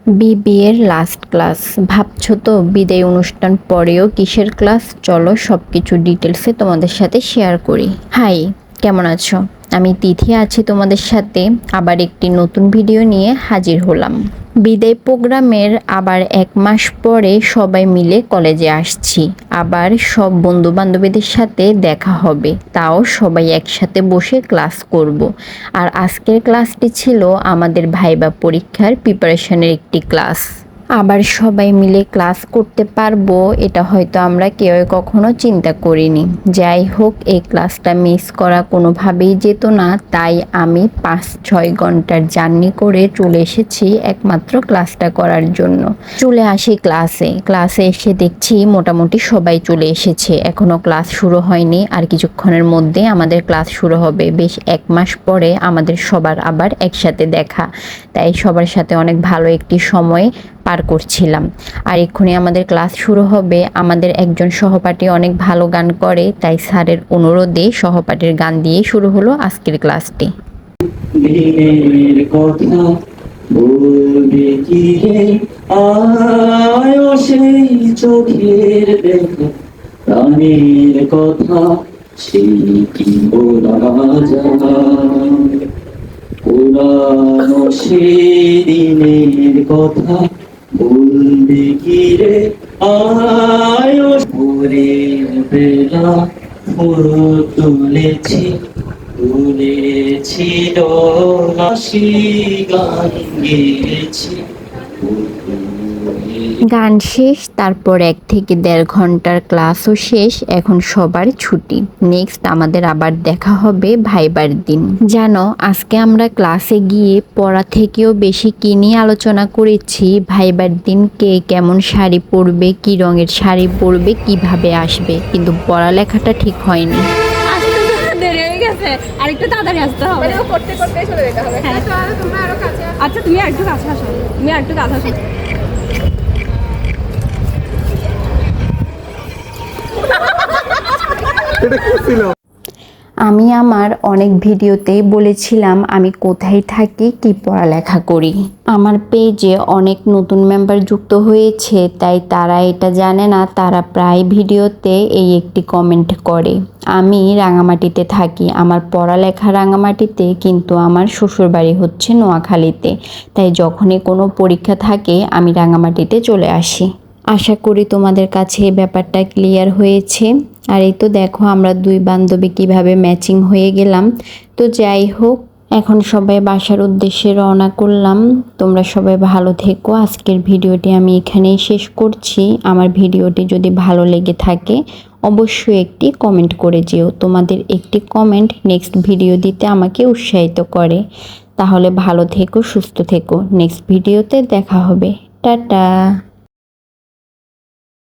বিবিএর last class ভাবছো তো বিদায় অনুষ্ঠান পরেও কিসের ক্লাস? চলো সবকিছু ডিটেলসে তোমাদের সাথে শেয়ার করি। হাই, কেমন আছো? আমি তিথি আছি তোমাদের সাথে আবার একটি নতুন ভিডিও নিয়ে হাজির হলাম। বিদায় প্রোগ্রামের আবার 1 মাস পরে সবাই মিলে কলেজে আসছি। আবার সব বন্ধু বান্ধবীদের সাথে দেখা হবে, তাও সবাই একসাথে বসে ক্লাস করব। আর আজকের ক্লাসটি ছিল আমাদের ভাইবা পরীক্ষার প্রিপারেশনের একটি ক্লাস। আবার সবাই মিলে ক্লাস করতে পারবো এটা হয়তো আমরা কেউ কখনো চিন্তা করিনি। যাই হোক, এই ক্লাসটা মিস করা কোনোভাবেই যেত না, তাই আমি 5-6 ঘন্টার জার্নি করে চলে এসেছি একমাত্র ক্লাসটা করার জন্য। চলে আসি ক্লাসে এসে দেখছি মোটামুটি সবাই চলে এসেছে, এখনো ক্লাস শুরু হয়নি। আর কিছুক্ষণের মধ্যে আমাদের ক্লাস শুরু হবে। বেশ 1 মাস পরে আমাদের সবার আবার একসাথে দেখা, তাই সবার সাথে অনেক ভালো একটি সময় পার করছিলাম। আর এক্ষুনি আমাদের ক্লাস শুরু হবে। আমাদের একজন সহপাঠী অনেক ভালো গান করে, তাই স্যারের অনুরোধে সহপাঠীর গান দিয়ে শুরু হলো আজকের ক্লাসটি। দিনের কথা বলবে কি রে, আয় সেই চোখের দেখা, প্রাণের কথা সেই কি বলা যায়, পুরানো সেদিনের কথা বলবে কি রে, আয় ভোরের বেলা ফুল তুলেছি, তুলেছিল হাসি, গান গেয়েছি। গান শেষ, তারপর 1 থেকে 1.5 ঘন্টার ক্লাসও শেষ। এখন সবার ছুটি। নেক্সট আমাদের আবার দেখা হবে ভাইবার দিন। জানো, আজকে আমরা ক্লাসে গিয়ে পড়া থেকেও বেশি কি নিয়ে আলোচনা করেছি, ভাইবার দিন কে কেমন শাড়ি পরবে, কি রঙের শাড়ি পরবে, কিভাবে আসবে। কিন্তু পড়ালেখাটা ঠিক হয়নি। আরেকটু তাড়াতাড়ি আসতে হবে, করতে করতে চলে যেতে হবে। আচ্ছা, তুমি আরেকটু কাছে আসো, আমি আমার অনেক ভিডিওতেই বলেছিলাম আমি কোথায় থাকি, কি পড়ালেখা করি। আমার পেজে অনেক নতুন মেম্বার যুক্ত হয়েছে, তাই তারা এটা জানে না। তারা প্রায় ভিডিওতে এই একটি কমেন্ট করে, আমি রাঙামাটিতে থাকি, আমার পড়ালেখা রাঙামাটিতে, কিন্তু আমার শ্বশুরবাড়ি হচ্ছে নোয়াখালীতে। তাই যখনই কোনো পরীক্ষা থাকে আমি রাঙামাটিতে চলে আসি। আশা করি তোমাদের কাছে এই ব্যাপারটা ক্লিয়ার হয়েছে। আর এই তো দেখো আমরা 2 বান্ধবী কিভাবে ম্যাচিং হয়ে গেলাম। তো যাই হোক, এখন সবাই বাসার উদ্দেশ্যে রওনা করলাম। তোমরা সবাই ভালো থেকো। আজকের ভিডিওটি আমি এখানেই শেষ করছি। আমার ভিডিওটি যদি ভালো লেগে থাকে অবশ্যই একটি কমেন্ট করে যেও। তোমাদের একটি কমেন্ট নেক্সট ভিডিও দিতে আমাকে উৎসাহিত করে। তাহলে ভালো থেকো, সুস্থ থেকো। নেক্সট ভিডিওতে দেখা হবে। টাটা।